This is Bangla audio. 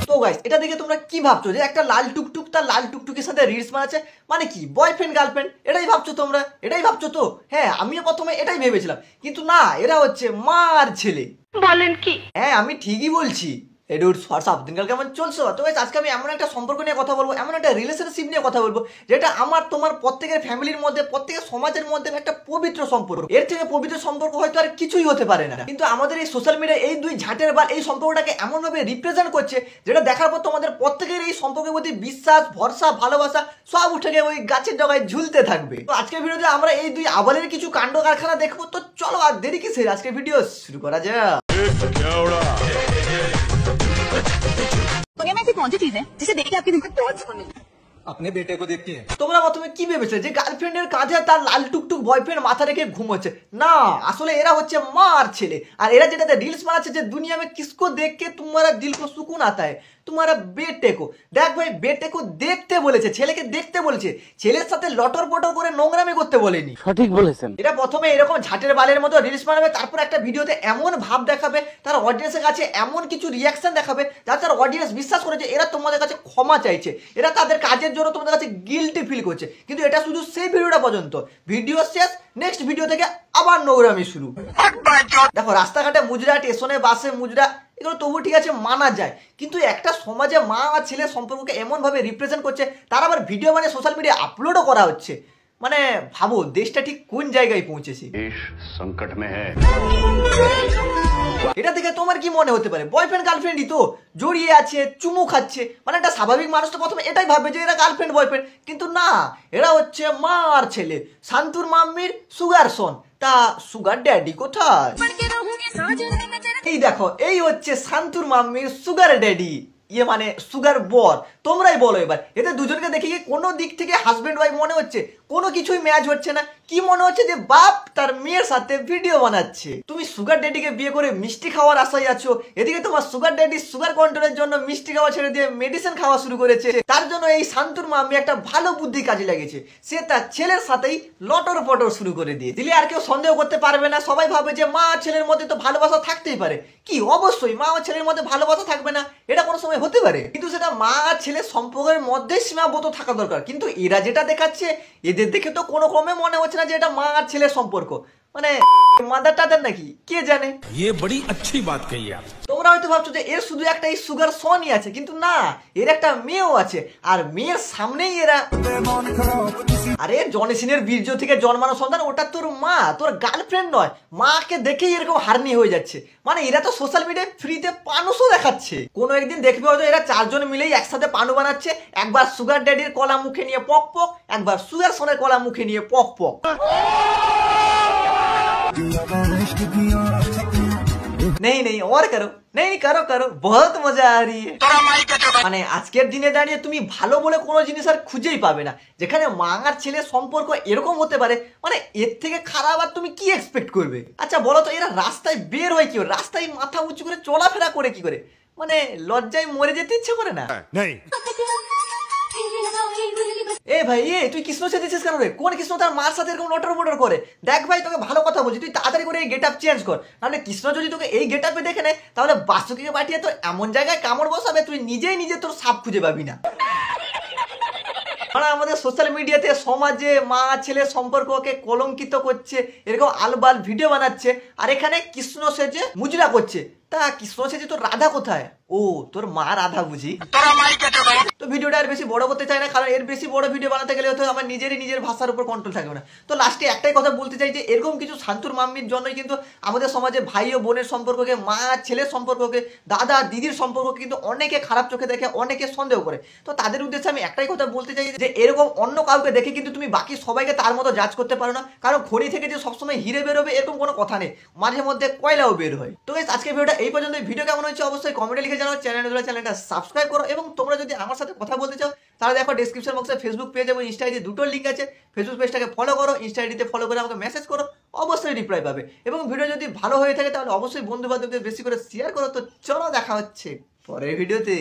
তো গাইস এটা দেখে তোমরা কি ভাবছো যে একটা লাল টুকটুক তার লাল টুকটুকের সাথে রিলস বানাচ্ছে, মানে কি বয়ফ্রেন্ড গার্লফ্রেন্ড এটাই ভাবছো তোমরা? এটাই ভাবছো তো? হ্যাঁ আমিও প্রথমে এটাই ভেবেছিলাম, কিন্তু না, এরা হচ্ছে মার ছেলে। বলেন কি? হ্যাঁ আমি ঠিকই বলছি। দিনকাল কেমন চলছো? তো আজকে আমি এমন একটা সম্পর্ক নিয়ে কথা বলবো, এমন একটা রিলেশনশিপ নিয়ে কথা বলবো যেটা আমার তোমার প্রত্যেকের ফ্যামিলির মধ্যে, প্রত্যেকের সমাজের মধ্যে একটা পবিত্র সম্পর্ক। এর থেকে পবিত্র সম্পর্ক হয়তো আর কিছুই হতে পারে না। কিন্তু আমাদের এই সোশ্যাল মিডিয়ায় এই দুই ঝাঁটের বাল এই সম্পর্কটাকে এমন ভাবে রিপ্রেজেন্ট করছে যেটা দেখার পর তোমাদের প্রত্যেকের এই সম্পর্কের প্রতি বিশ্বাস, ভরসা, ভালোবাসা সব উঠে গিয়ে ওই গাছের ডগায় ঝুলতে থাকবে। তো আজকের ভিডিওতে আমরা এই দুই আবালের কিছু কাণ্ড কারখানা দেখবো। তো চলো আর দেরি কিসের, আজকের ভিডিও শুরু করা যাক। दुनिया में ऐसी कौन सी चीज है जिसे देख के आपके दिल को बहुत सुकून मिलता है? अपने बेटे को देखती है। তোমরা প্রথমে কি ভেবেছিলে যে গার্লফ্রেন্ডের কাঁধে তার লাল টুকটুক বয়ফ্রেন্ড মাথা রেখে ঘুমোচ্ছে? না, আসলে এরা হচ্ছে মার ছেলে। আর এরা যেটাতে রিলস বানাচ্ছে যে দুনিয়া में किसको देख के तुम्हारा दिल को सुकून आता है, तुम्हारा बेटे को। দেখ ভাই, বেটে কো দেখতে বলেছে, ছেলেকে দেখতে বলেছে, ছেলের সাথে লটর পটর করে নোংরামি করতে বলেনি। সঠিক বলেছেন। এটা প্রথমে এরকম ঝাটের বালের মতো রিলস বানাবে, তারপর একটা ভিডিওতে এমন ভাব দেখাবে, তার অডিয়েন্সের কাছে এমন কিছু রিয়াকশন দেখাবে যাতে তার অডিয়েন্স বিশ্বাস করে যে এরা তোমাদের কাছে ক্ষমা চাইছে, এরা তাদের কাজের জন্য তোমাদের কাছে গিল্টি ফিল করছে। কিন্তু এটা শুধু সেই ভিডিওটা পর্যন্ত, ভিডিও শেষ, নেক্সট ভিডিও থেকে আবার নোংরামি শুরু। দেখো রাস্তাঘাটে মুজরা, স্টেশনে বাসে মুজরা, এগুলো তবু ঠিক আছে মানা যায়, কিন্তু একটা সমাজে মা আর ছেলের সম্পর্ককে এমন ভাবে রিপ্রেজেন্ট করছে, তার আবার ভিডিও মানে সোশ্যাল মিডিয়া আপলোডও করা হচ্ছে। মানে ভাবো দেশটা ঠিক কোন জায়গায় পৌঁছেছে। देश संकट में है। এটা দেখে তোমার কি মনে হতে পারে? বয়ফ্রেন্ড গার্লফ্রেন্ডই তো জড়িয়ে আছে, চুমু খাচ্ছে, মানে একটা স্বাভাবিক মানুষ তো প্রথমে এটাই ভাবে যে এরা গার্লফ্রেন্ড বয়ফ্রেন্ড, কিন্তু না, এরা হচ্ছে মা আর ছেলে। শান্তুর মাম্মির সুগার সন, তা সুগার ড্যাডি কোথায়? এই দেখো, এই হচ্ছে শান্তুর মাম্মির সুগার ড্যাডি, ইয়ে মানে সুগার বর। তোমরাই বলো এবার, এতে দুজনকে দেখে কি কোনো দিক থেকে হাজবেন্ড ওয়াইফ মনে হচ্ছে? কোনো কিছুই ম্যাচ হচ্ছে না। কি মনে হচ্ছে যে বাপ তার মেয়ের সাথে ভিডিও বানাচ্ছে। তুমি সুগার ড্যাডিকে বিয়ে করে মিষ্টি খাওয়ার আশায় আছো, এদিকে তোমার সুগার ড্যাডি সুগার কন্ট্রোলের জন্য মিষ্টি খাওয়া ছেড়ে দিয়ে মেডিসিন খাওয়া শুরু করেছে। তার জন্য এই শান্তুর মাম্মি একটা ভালো বুদ্ধি কাজে লাগিয়েছে, সে তার ছেলের সাথেই লটর পটর শুরু করে দিয়ে দিলে আর কেউ সন্দেহ করতে পারবে না। সবাই ভাবে যে মা আর ছেলের মধ্যে তো ভালোবাসা থাকতেই পারে। কি অবশ্যই মা আর ছেলের মধ্যে ভালোবাসা থাকবে না, এটা কোনো সময় হতে পারে, কিন্তু সেটা মা আর ছেলের সম্পর্কের মধ্যে সীমাবদ্ধ থাকা দরকার। কিন্তু এরা যেটা দেখাচ্ছে, এদের দেখে তো কোনো ক্রমে মনে হচ্ছে না যে এটা মা আর ছেলের সম্পর্ক, মানে মাদার টাদার নাকি কে জানে। ये बड़ी अच्छी बात कही आप। তোমরা হয়তো ভাবছো যে এর শুধু একটা এই সুগার সনই আছে, কিন্তু না, এর একটা মেয়েও আছে, আর মেয়ের সামনেই এরা। আরে জনি সিনের বীর্য থেকে জন্মানো সন্তান, ওটা তোর মা, তোর গার্লফ্রেন্ড নয়। মাকে দেখেই এরকম হার্নি হয়ে যাচ্ছে। মানে এরা তো সোশ্যাল মিডিয়ায় ফ্রিতে পানুসও দেখাচ্ছে। কোনো একদিন দেখবে হয়তো এরা চারজন মিলেই একসাথে পানু বানাচ্ছে, একবার সুগার ড্যাডির কলা মুখে নিয়ে পক পক, একবার সুগার সনের কলা মুখে নিয়ে পক পক। नहीं नहीं और करो, नहीं करो करो, बहुत मजा आ रही है। মানে আজকের দিনে দাঁড়িয়ে তুমি ভালো বলে কোনো জিনিস আর খুঁজেই পাবে না যেখানে মা আর ছেলের সম্পর্ক এরকম হতে পারে। মানে এর থেকে খারাপ আর তুমি কি এক্সপেক্ট করবে? আচ্ছা বলো তো, এরা রাস্তায় বের হয় কি করে, রাস্তায় মাথা উঁচু করে চলাফেরা করে কি করে? মানে লজ্জায় মরে যেতে ইচ্ছে করে না? नहीं। এ ভাই, এ তুই কৃষ্ণ সেজেছিস কেন রে? কোন কৃষ্ণ তার মার সাথে এরকম লটর পটর করে? দেখ ভাই, তোকে ভালো কথা বলছি, তুই তাড়াতাড়ি করে এই গেট আপ চেঞ্জ কর, নাহলে কৃষ্ণ যদি তোকে এই গেট আপে দেখে নেয় তাহলে বাসুকিকে পাঠিয়ে তো এমন জায়গায় কামড় বসাবে তুই নিজেই নিজে তোর সাপ খুঁজে পাবি না। মানে আমাদের সোশ্যাল মিডিয়াতে সমাজে মা ছেলে সম্পর্ককে কলঙ্কিত করছে, এরকম আলবাল ভিডিও বানাচ্ছে, আর এখানে কৃষ্ণ সেজে মুজরা করছে। তা কৃষ্ণ সেজে তোর রাধা কোথায়? ও তোর মা রাধা বুঝি। তো ভিডিওটা আর বেশি বড় করতে চাই না, কারণ এর বেশি বড় ভিডিও বানাতে গেলে হয়তো আমার নিজের ভাষার উপর কন্ট্রোল থাকবে না। তো লাস্টে একটাই কথা বলতে চাই যে এরকম কিছু শান্তুর মাম্মির জন্যই কিন্তু আমাদের সমাজে ভাই ও বোনের সম্পর্ককে, মা ছেলের সম্পর্ককে, দাদা দিদির সম্পর্ককে কিন্তু অনেকে খারাপ চোখে দেখে, অনেকে সন্দেহ করে। তো তাদের উদ্দেশ্যে আমি একটাই কথা বলতে চাই যে এরকম অন্য কাউকে দেখে কিন্তু তুমি বাকি সবাইকে তার মতো জাজ করতে পারো না, কারণ খড়ি থেকে যে সবসময় হিরে বেরোবে এরকম কোনো কথা নেই, মাঝে মধ্যে কয়লাও বের হয়। তো আজকে ভিডিওটা এই পর্যন্ত। ভিডিও কেমন হয়েছে অবশ্যই কমেন্টে লিখে জানাও। চ্যানেলটা সাবস্ক্রাইব করো, এবং তোমরা যদি আমার সাথে কথা বলতে চাও তাহলে দেখো ডেসক্রিপশন বক্সে ফেসবুক পেজ এবং ইনস্টা আইডি দুটো লিঙ্ক আছে। ফেসবুক পেজটাকে ফলো করো, ইনস্টা আইডিতে ফলো করে আমাকে মেসেজ করো, অবশ্যই রিপ্লাই পাবে। এবং ভিডিও যদি ভালো হয়ে থাকে তাহলে অবশ্যই বন্ধু বান্ধবদের বেশি করে শেয়ার করো। তো চলো দেখা হচ্ছে পরের ভিডিওতে।